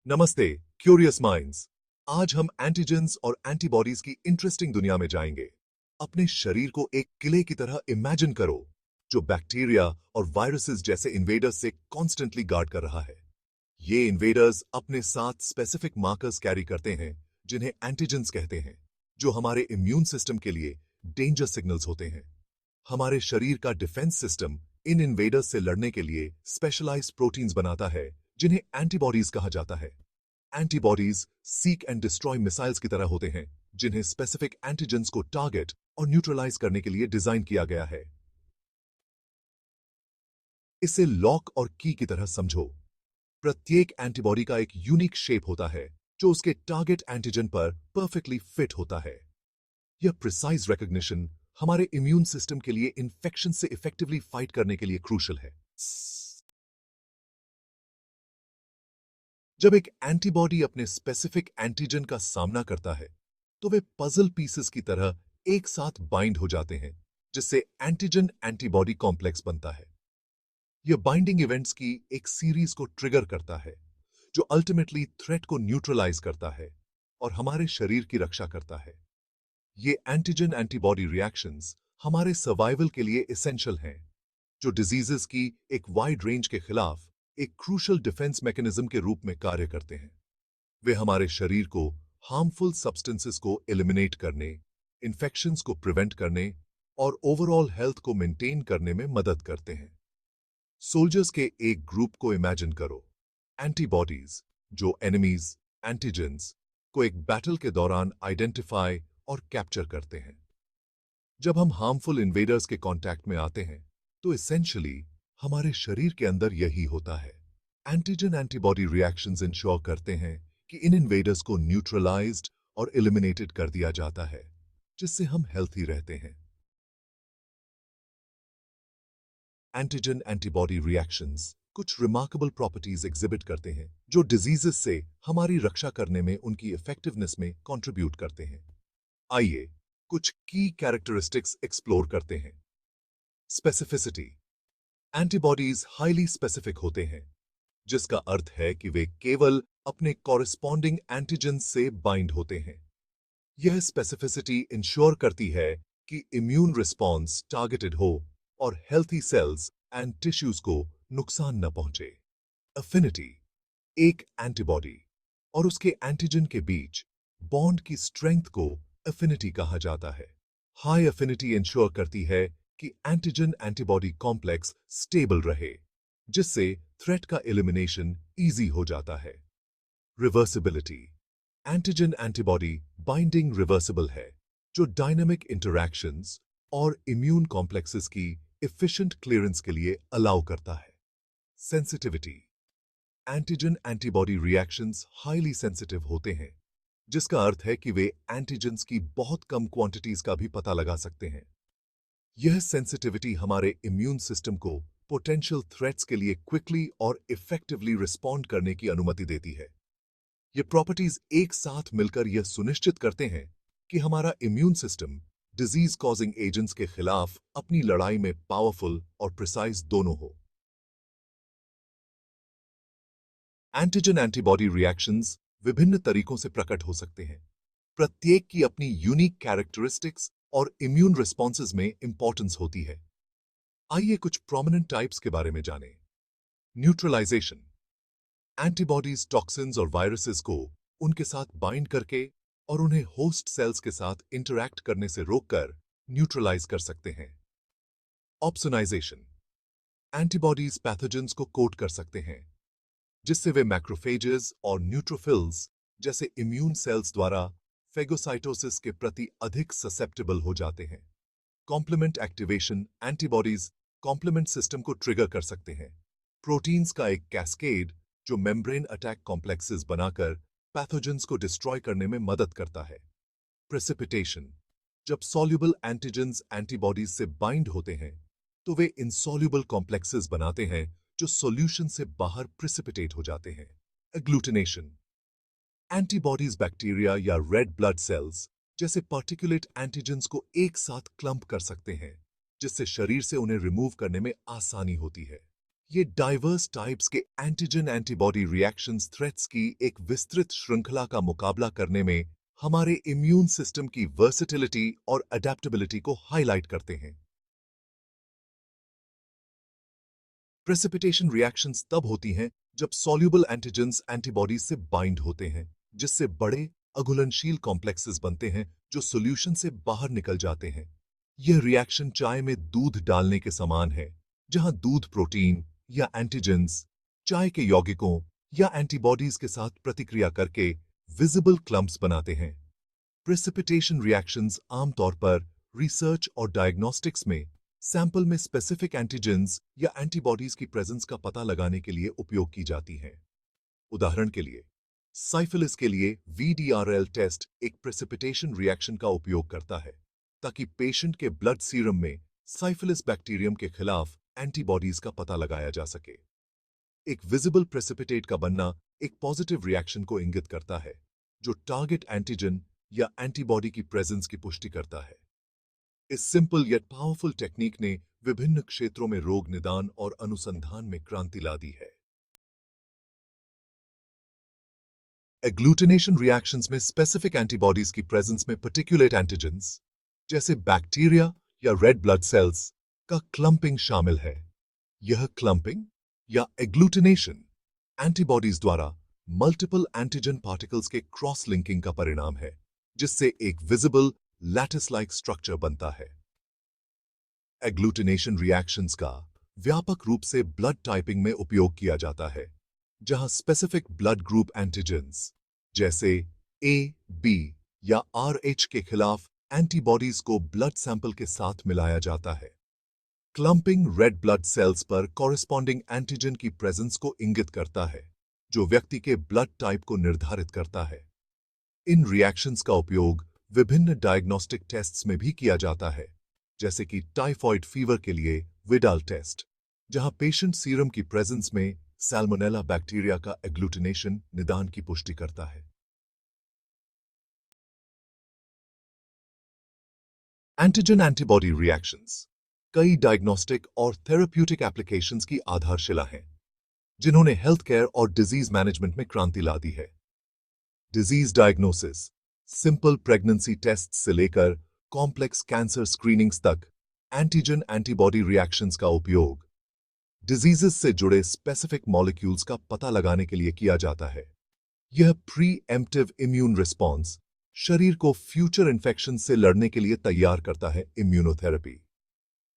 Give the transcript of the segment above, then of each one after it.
नमस्ते curious minds. आज हम एंटीजेंस और एंटीबॉडीज की इंटरेस्टिंग दुनिया में जाएंगे। अपने शरीर को एक किले की तरह इमेजिन करो जो बैक्टीरिया और वायरसेस जैसे इन्वेडर्स से कॉन्स्टेंटली गार्ड कर रहा है। ये इन्वेडर्स अपने साथ स्पेसिफिक मार्कर्स कैरी करते हैं जिन्हें एंटीजेंस कहते हैं, जो हमारे इम्यून सिस्टम के लिए डेंजर सिग्नल्स होते हैं। हमारे शरीर का डिफेंस सिस्टम इन इन्वेडर्स से लड़ने के लिए स्पेशलाइज्ड प्रोटीन्स बनाता है जिन्हें एंटीबॉडीज कहा जाता है। Antibodies seek and destroy missiles की तरह होते हैं जिन्हें स्पेसिफिक एंटीजेंस को टारगेट और न्यूट्रलाइज करने के लिए डिजाइन किया गया है। इसे लॉक और की तरह समझो। प्रत्येक एंटीबॉडी का एक यूनिक शेप होता है जो उसके टारगेट एंटीजन पर परफेक्टली फिट होता है। यह प्रिसाइज रिकॉग्निशन हमारे इम्यून सिस्टम के लिए इन्फेक्शन से इफेक्टिवली फाइट करने के लिए क्रूशल है। जब एक एंटीबॉडी अपने स्पेसिफिक एंटीजन का सामना करता है तो वे पजल पीसेस की तरह एक साथ बाइंड हो जाते हैं, जिससे एंटीजन एंटीबॉडी कॉम्प्लेक्स बनता है। यह बाइंडिंग इवेंट्स की एक सीरीज को ट्रिगर करता है जो अल्टीमेटली थ्रेट को न्यूट्रलाइज करता है और हमारे शरीर की रक्षा करता है। ये एंटीजन एंटीबॉडी रिएक्शंस हमारे सर्वाइवल के लिए एसेंशियल हैं, जो डिजीजेस की एक वाइड रेंज के खिलाफ एक क्रूशल डिफेंस मैकेनिज्म के रूप में कार्य करते हैं। वे हमारे शरीर को हार्मफुल सब्सटेंसेस को एलिमिनेट करने, इन्फेक्शंस को प्रिवेंट करने और ओवरऑल हेल्थ को मेंटेन करने में मदद करते हैं। सोल्जर्स के एक ग्रुप को इमेजिन करो। एंटीबॉडीज जो एनिमीज एंटीजेंस को एक बैटल के दौरान आइडेंटिफाई और कैप्चर करते हैं। जब हम हार्मफुल इन्वेडर्स के कांटेक्ट में आते हैं तो एसेंशियली हमारे शरीर के अंदर यही होता है। एंटीजन एंटीबॉडी रिएक्शंस इंश्योर करते हैं कि इन इन्वेडर्स को न्यूट्रलाइज्ड और एलिमिनेटेड कर दिया जाता है, जिससे हम हेल्थी रहते हैं। एंटीजन एंटीबॉडी रिएक्शंस कुछ रिमार्केबल प्रॉपर्टीज एग्जिबिट करते हैं जो डिजीजेस से हमारी रक्षा करने में उनकी इफेक्टिवनेस में कंट्रीब्यूट करते हैं। आइए कुछ की कैरेक्टरिस्टिक्स एक्सप्लोर करते हैं। स्पेसिफिसिटी। एंटीबॉडीज हाईली स्पेसिफिक होते हैं, जिसका अर्थ है कि वे केवल अपने कॉरेस्पॉन्डिंग एंटीजन से बाइंड होते हैं। यह स्पेसिफिसिटी इंश्योर करती है कि इम्यून रिस्पॉन्स टारगेटेड हो और हेल्थी सेल्स एंड टिश्यूज को नुकसान न पहुंचे। अफिनिटी। एक एंटीबॉडी और उसके एंटीजन के बीच बॉन्ड की स्ट्रेंथ को अफिनिटी कहा जाता है। हाई अफिनिटी इंश्योर करती है कि एंटीजन एंटीबॉडी कॉम्प्लेक्स स्टेबल रहे, जिससे थ्रेट का एलिमिनेशन इजी हो जाता है। Reversibility. Antigen antibody binding reversible है, जो डायनामिक इंटरैक्शंस और इम्यून कॉम्प्लेक्सेस की एफिशिएंट क्लियरेंस के लिए अलाउ करता है। Sensitivity. Antigen antibody reactions highly sensitive होते हैं, जिसका अर्थ है कि वे एंटीजन्स की बहुत कम क्वांटिटीज का भी पता लगा सकते हैं। यह सेंसिटिविटी हमारे इम्यून सिस्टम को पोटेंशियल थ्रेट्स के लिए क्विकली और इफेक्टिवली रिस्पॉन्ड करने की अनुमति देती है। ये प्रॉपर्टीज एक साथ मिलकर यह सुनिश्चित करते हैं कि हमारा immune system disease causing agents के खिलाफ अपनी लड़ाई में पावरफुल और प्रिसाइज दोनों हो। एंटीजन एंटीबॉडी रिएक्शंस विभिन्न तरीकों से प्रकट हो सकते हैं। प्रत्येक की अपनी यूनिक कैरेक्टरिस्टिक्स और इम्यून रिस्पॉन्सेज में इंपॉर्टेंस होती है। आइए कुछ प्रोमिनेंट टाइप्स के बारे में जानें। न्यूट्रलाइजेशन। एंटीबॉडीज टॉक्सिन्स और वायरसेस को उनके साथ बाइंड करके और उन्हें होस्ट सेल्स के साथ इंटरैक्ट करने से रोककर न्यूट्रलाइज कर सकते हैं। ऑप्सोनाइजेशन। एंटीबॉडीज पैथोजेंस को कोट कर सकते हैं, जिससे वे मैक्रोफेजेस और न्यूट्रोफिल्स जैसे इम्यून सेल्स द्वारा फेगोसाइटोसिस के प्रति अधिक ससेप्टेबल हो जाते हैं। Complement activation. Antibodies complement system को ट्रिगर कर सकते हैं, प्रोटीन्स का एक कैस्केड जो मेम्ब्रेन अटैक कॉम्प्लेक्सेस बनाकर पैथोजेंस को डिस्ट्रॉय करने में मदद करता है। प्रेसिपिटेशन। जब सॉल्युबल एंटीजेंस एंटीबॉडीज से बाइंड होते हैं तो वे इनसॉल्युबल कॉम्प्लेक्सेस बनाते हैं जो सॉल्यूशन से बाहर प्रेसिपिटेट हो जाते हैं। एग्लूटिनेशन। एंटीबॉडीज बैक्टीरिया या रेड ब्लड सेल्स जैसे पार्टिकुलेट एंटीजेंस को एक साथ क्लम्प कर सकते हैं, जिससे शरीर से उन्हें रिमूव करने में आसानी होती है। ये डाइवर्स टाइप्स के एंटीजन एंटीबॉडी रिएक्शंस थ्रेट्स की एक विस्तृत श्रृंखला का मुकाबला करने में हमारे इम्यून सिस्टम की वर्सेटिलिटी और अडेप्टेबिलिटी को हाईलाइट करते हैं। प्रेसिपिटेशन रिएक्शंस तब होती हैं जब सॉल्युबल एंटीजेंस एंटीबॉडीज से बाइंड होते हैं, जिससे बड़े अघुलनशील कॉम्प्लेक्सेस बनते हैं जो सॉल्यूशन से बाहर निकल जाते हैं। यह रिएक्शन चाय में दूध डालने के समान है, जहां दूध प्रोटीन या एंटीजेंस चाय के यौगिकों या एंटीबॉडीज के साथ प्रतिक्रिया करके विजिबल क्लम्प्स बनाते हैं। प्रेसिपिटेशन रिएक्शंस आमतौर पर रिसर्च और डायग्नोस्टिक्स में सैंपल में स्पेसिफिक एंटीजेंस या एंटीबॉडीज की प्रेजेंस का पता लगाने के लिए उपयोग की जाती हैं। उदाहरण के लिए, साइफिलिस के लिए वीडीआरएल टेस्ट एक प्रेसिपिटेशन रिएक्शन का उपयोग करता है ताकि पेशेंट के ब्लड सीरम में साइफिलिस बैक्टीरियम के खिलाफ एंटीबॉडीज का पता लगाया जा सके। एक विजिबल प्रेसिपिटेट का बनना एक पॉजिटिव रिएक्शन को इंगित करता है, जो टारगेट एंटीजन या एंटीबॉडी की प्रेजेंस की पुष्टि करता है। इस सिंपल येट पावरफुल टेक्निक ने विभिन्न क्षेत्रों में रोग निदान और अनुसंधान में क्रांति ला दी है। एग्लूटिनेशन रिएक्शंस में स्पेसिफिक एंटीबॉडीज की प्रेजेंस में पर्टिकुलेट एंटीजेंस जैसे बैक्टीरिया या रेड ब्लड सेल्स का क्लंपिंग शामिल है। यह क्लंपिंग या एग्लूटिनेशन एंटीबॉडीज द्वारा मल्टीपल एंटीजन पार्टिकल्स के क्रॉस लिंकिंग का परिणाम है, जिससे एक विजिबल लैटिस लाइक स्ट्रक्चर बनता है। एग्लूटिनेशन रिएक्शंस का व्यापक रूप से ब्लड टाइपिंग में उपयोग किया जाता है, जहां स्पेसिफिक ब्लड ग्रुप एंटीजेंस जैसे ए, बी या आरएच के खिलाफ एंटीबॉडीज को ब्लड सैंपल के साथ मिलाया जाता है। क्लंपिंग रेड ब्लड सेल्स पर कॉरेस्पॉन्डिंग एंटीजन की प्रेजेंस को इंगित करता है, जो व्यक्ति के ब्लड टाइप को निर्धारित करता है। इन रिएक्शंस का उपयोग विभिन्न डायग्नोस्टिक टेस्ट्स में भी किया जाता है, जैसे कि टाइफॉइड फीवर के लिए विडाल टेस्ट, जहां पेशेंट सीरम की प्रेजेंस में सैल्मोनेला बैक्टीरिया का एग्लूटिनेशन निदान की पुष्टि करता है। एंटीजन एंटीबॉडी रिएक्शंस कई डायग्नोस्टिक और थेरेप्यूटिक एप्लीकेशंस की आधारशिला हैं, जिन्होंने हेल्थ केयर और डिजीज मैनेजमेंट में क्रांति ला दी है। Disease diagnosis simple pregnancy test से लेकर कॉम्प्लेक्स कैंसर स्क्रीनिंग्स तक एंटीजन एंटीबॉडी रिएक्शंस का उपयोग डिजीजेस से जुड़े स्पेसिफिक मॉलिक्यूल्स का पता लगाने के लिए किया जाता है। यह प्री एम्प्टिव इम्यून रिस्पॉन्स शरीर को फ्यूचर इन्फेक्शन से लड़ने के लिए तैयार करता है। इम्यूनोथेरेपी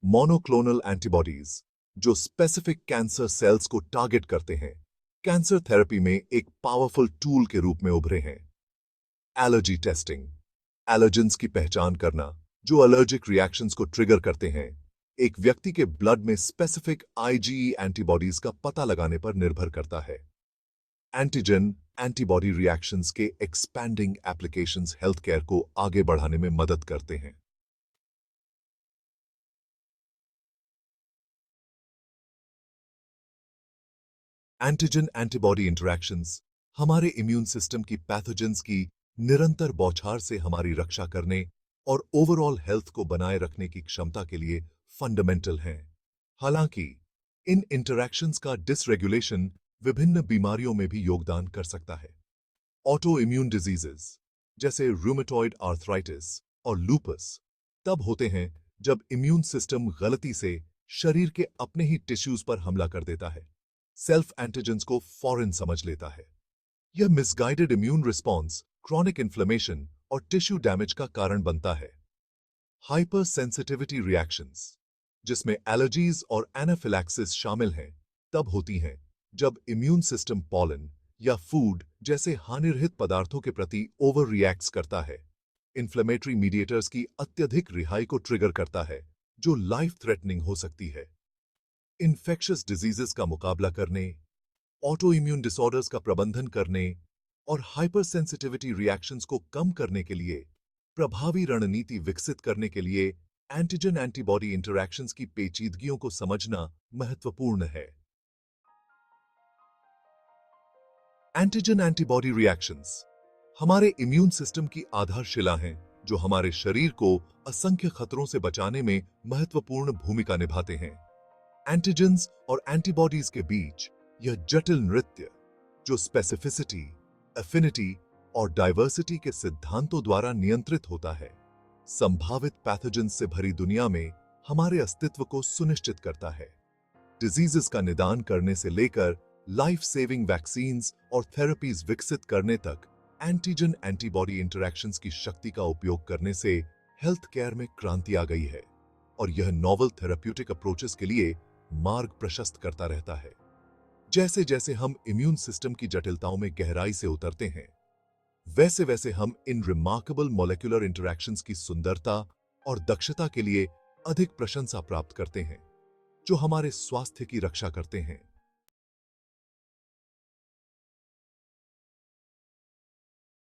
मोनोक्लोनल एंटीबॉडीज जो स्पेसिफिक कैंसर सेल्स को टारगेट करते हैं, कैंसर थेरेपी में एक पावरफुल टूल के रूप में उभरे हैं। एलर्जी टेस्टिंग एलर्जेंस की पहचान करना जो एलर्जिक रिएक्शंस को ट्रिगर करते हैं, एक व्यक्ति के ब्लड में स्पेसिफिक आईजीई एंटीबॉडीज का पता लगाने पर निर्भर करता है। एंटीजन एंटीबॉडी रिएक्शंस के एक्सपैंडिंग एप्लीकेशंस हेल्थ केयर को आगे बढ़ाने में मदद करते हैं। एंटीजन एंटीबॉडी इंटरैक्शंस हमारे इम्यून सिस्टम की पैथोजेंस की निरंतर बौछार से हमारी रक्षा करने और ओवरऑल हेल्थ को बनाए रखने की क्षमता के लिए फंडामेंटल हैं। हालांकि इन इंटरैक्शंस का डिसरेगुलेशन विभिन्न बीमारियों में भी योगदान कर सकता है। ऑटो इम्यून डिजीजेस जैसे रूमेटॉइड आर्थराइटिस और लूपस तब होते हैं जब इम्यून सिस्टम गलती से शरीर के अपने ही टिश्यूज पर हमला कर देता है, सेल्फ एंटीजेंस को फॉरेन समझ लेता है। यह misguided immune response chronic inflammation और टिश्यू डैमेज का कारण बनता है। हाइपर सेंसिटिविटी रिएक्शंस जिसमें एलर्जीज और एनाफिलैक्सिस शामिल हैं, तब होती हैं जब इम्यून सिस्टम पॉलन या फूड जैसे हानिरहित पदार्थों के प्रति ओवर रिएक्ट्स करता है। इन्फ्लेमेटरी मीडिएटर्स की अत्यधिक रिहाई को ट्रिगर करता है, जो लाइफ थ्रेटनिंग हो सकती है। इन्फेक्शियस डिजीजेस का मुकाबला करने, ऑटो इम्यून डिसऑर्डर्स का प्रबंधन करने और हाइपर सेंसिटिविटी रिएक्शंस को कम करने के लिए प्रभावी रणनीति विकसित करने के लिए एंटीजन एंटीबॉडी इंटरैक्शंस की पेचीदगियों को समझना महत्वपूर्ण है। एंटीजन एंटीबॉडी रिएक्शंस हमारे इम्यून सिस्टम की आधारशिला हैं, जो हमारे शरीर को असंख्य खतरों से बचाने में महत्वपूर्ण भूमिका निभाते हैं। एंटीजेंस और एंटीबॉडीज के बीच यह जटिल नृत्य, जो स्पेसिफिसिटी, एफिनिटी और डाइवर्सिटी के सिद्धांतों द्वारा नियंत्रित होता है, संभावित पैथोजेंस से भरी दुनिया में हमारे अस्तित्व को सुनिश्चित करता है। डिजीजेस का निदान करने से लेकर लाइफ सेविंग वैक्सीन्स और थेरेपीज विकसित करने तक एंटीजन एंटीबॉडी इंटरैक्शंस की शक्ति का उपयोग करने से हेल्थ केयर में क्रांति आ गई है और यह नोवेल थेरेप्यूटिक अप्रोचेस के लिए मार्ग प्रशस्त करता रहता है। जैसे जैसे हम इम्यून सिस्टम की जटिलताओं में गहराई से उतरते हैं, वैसे वैसे हम इन रिमार्केबल मॉलिक्यूलर इंटरैक्शंस की सुंदरता और दक्षता के लिए अधिक प्रशंसा प्राप्त करते हैं, जो हमारे स्वास्थ्य की रक्षा करते हैं।